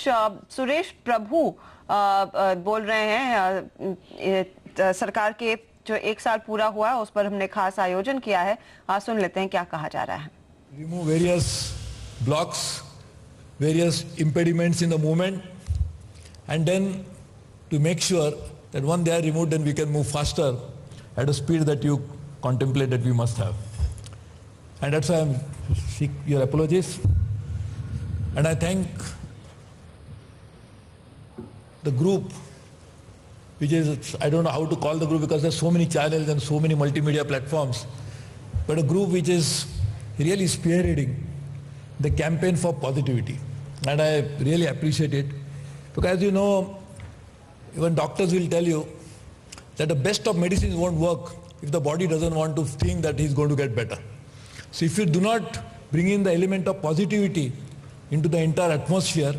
कुछ सुरेश प्रभु बोल रहे हैं सरकार के जो 1 साल पूरा हुआ है उस पर हमने खास आयोजन किया है। सुन लेते हैं क्या कहा जा रहा है। Remove various blocks, various impediments in the movement, and then to make sure that when they are removed, then we can move faster at a speed that you contemplate that we must have. And that's why I seek your apologies. And I thank the group, which is, I don't know how to call the group because there's so many channels and so many multimedia platforms, but a group which is really spearheading the campaign for positivity. And I really appreciate it because, as you know, even doctors will tell you that the best of medicines won't work if the body doesn't want to think that he's going to get better. So if you do not bring in the element of positivity into the entire atmosphere,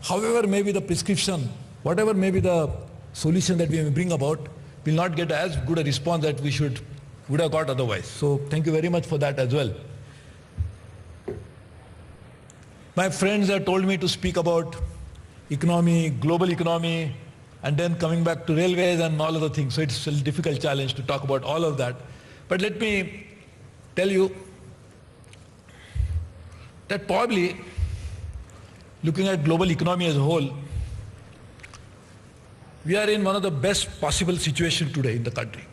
however may be the prescription, whatever may be the solution that we may bring about, will not get as good a response that we would have got otherwise. So thank you very much for that as well. My friends have told me to speak about economy, global economy, and then coming back to railways and all other things. So it's a difficult challenge to talk about all of that. But let me tell you that probably looking at global economy as a whole, we are in one of the best possible situations today in the country.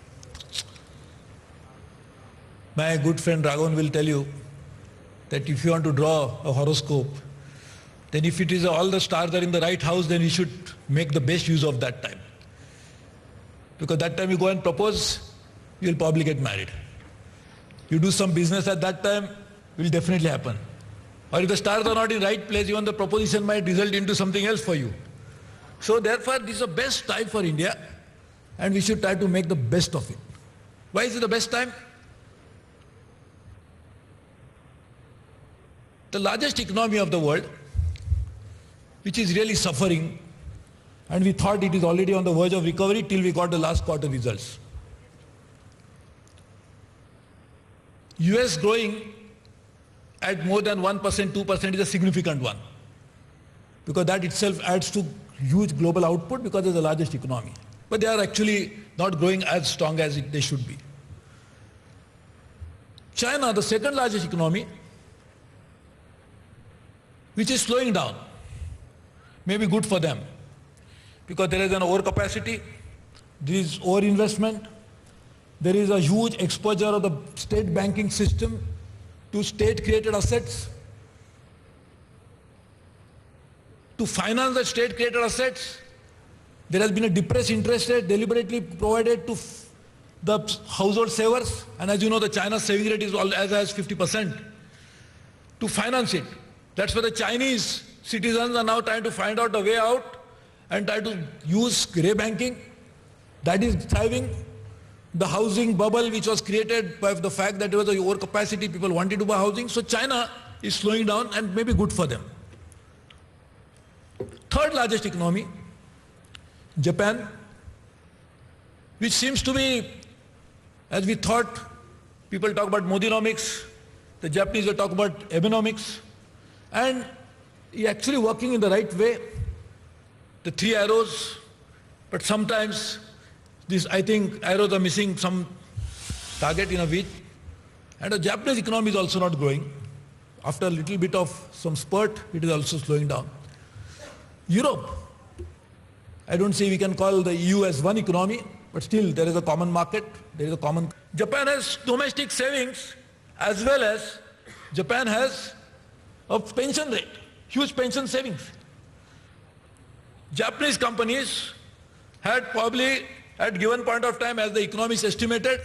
My good friend Raghavan will tell you that if you want to draw a horoscope, then if it is all the stars are in the right house, then you should make the best use of that time. Because that time you go and propose, you will probably get married. You do some business at that time, it will definitely happen. Or if the stars are not in the right place, even the proposition might result into something else for you. So therefore, this is the best time for India, and we should try to make the best of it. Why is it the best time? The largest economy of the world, which is really suffering, and we thought it is already on the verge of recovery till we got the last quarter results. US growing at more than 1%, 2% is a significant one, because that itself adds to huge global output because it's the largest economy. But they are actually not growing as strong as they should be. China, the second largest economy, which is slowing down, may be good for them because there is an overcapacity, there is overinvestment, there is a huge exposure of the state banking system to state-created assets. To finance the state-created assets, there has been a depressed interest rate deliberately provided to the household savers, and as you know, the China's saving rate is as high as 50%. To finance it, that's why the Chinese citizens are now trying to find out a way out and try to use grey banking. That is thriving. The housing bubble which was created by the fact that there was a overcapacity, people wanted to buy housing. So China is slowing down and may be good for them. Third largest economy, Japan, which seems to be, as we thought, people talk about Modinomics, the Japanese will talk about Abenomics, and actually working in the right way, the three arrows, but sometimes I think arrows are missing some target in a week. And the Japanese economy is also not growing. After a little bit of some spurt, it is also slowing down. Europe, I don't say we can call the EU as one economy, but still there is a common market, there is a common... Japan has domestic savings as well as Japan has a pension rate, huge pension savings. Japanese companies had probably at given point of time, as the economists estimated,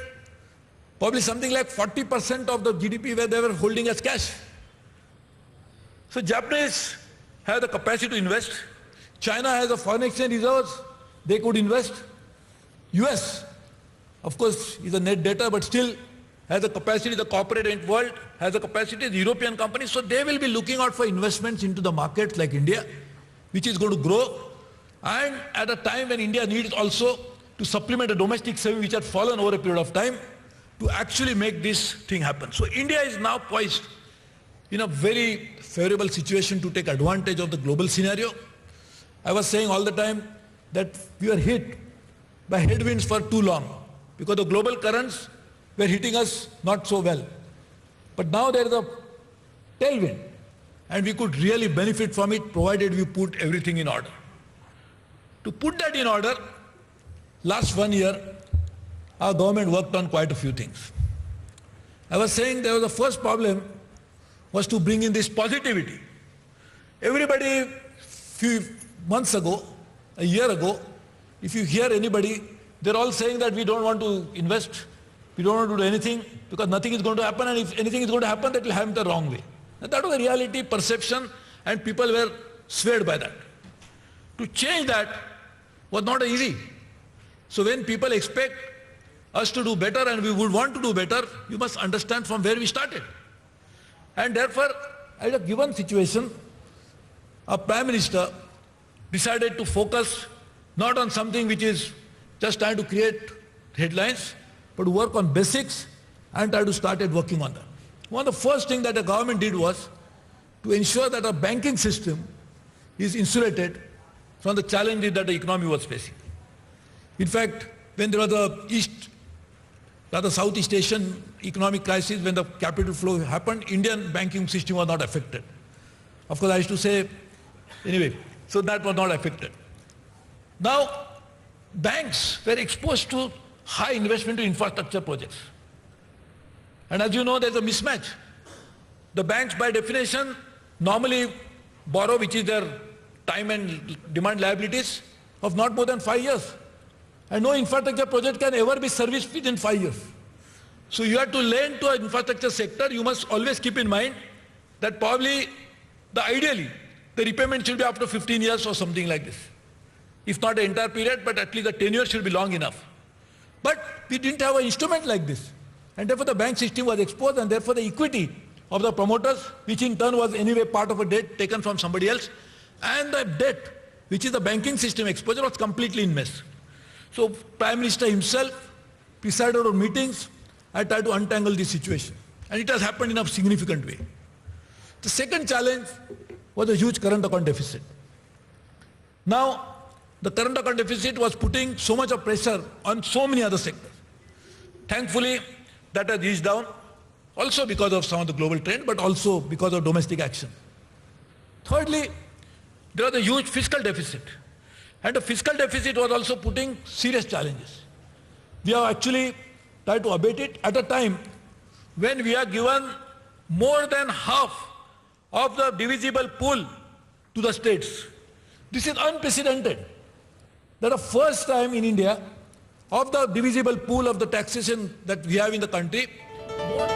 probably something like 40% of the GDP where they were holding as cash. So Japanese have the capacity to invest. China has a foreign exchange reserves, they could invest. US, of course, is a net debtor, but still has the capacity, the corporate world has the capacity, the European companies, so they will be looking out for investments into the markets like India, which is going to grow, and at a time when India needs also to supplement the domestic savings which had fallen over a period of time to actually make this thing happen. So India is now poised in a very favorable situation to take advantage of the global scenario. I was saying all the time that we were hit by headwinds for too long because the global currents were hitting us not so well. But now there is a tailwind and we could really benefit from it provided we put everything in order. To put that in order, last 1 year, our government worked on quite a few things. I was saying there was the first problem was to bring in this positivity. Everybody, few months ago, a year ago, if you hear anybody, they're all saying that we don't want to invest, we don't want to do anything because nothing is going to happen, and if anything is going to happen, that will happen the wrong way. And that was the reality, perception, and people were swayed by that. To change that was not easy. So when people expect us to do better and we would want to do better, you must understand from where we started. And therefore, at a given situation, a Prime Minister decided to focus not on something which is just trying to create headlines, but work on basics and try to start working on them. One of the first things that the government did was to ensure that our banking system is insulated from the challenges that the economy was facing. In fact, when there was the Southeast Asian economic crisis, when the capital flow happened, Indian banking system was not affected. Of course, I used to say, anyway, so that was not affected. Now, banks were exposed to high investment in infrastructure projects. And as you know, there's a mismatch. The banks, by definition, normally borrow, which is their time and demand liabilities, of not more than 5 years. And no infrastructure project can ever be serviced within 5 years. So you have to lend to an infrastructure sector. You must always keep in mind that probably, ideally, the repayment should be after 15 years or something like this. If not the entire period, but at least the tenure should be long enough. But we didn't have an instrument like this. And therefore the bank system was exposed, and therefore the equity of the promoters, which in turn was anyway part of a debt taken from somebody else, and the debt, which is the banking system exposure, was completely in mess. So Prime Minister himself presided over meetings and tried to untangle this situation. And it has happened in a significant way. The second challenge was a huge current account deficit. Now, the current account deficit was putting so much of pressure on so many other sectors. Thankfully, that has eased down, also because of some of the global trend, but also because of domestic action. Thirdly, there was a huge fiscal deficit. And the fiscal deficit was also putting serious challenges. We have actually tried to abate it at a time when we are given more than half of the divisible pool to the states. This is unprecedented. That the first time in India, of the divisible pool of the taxation that we have in the country, more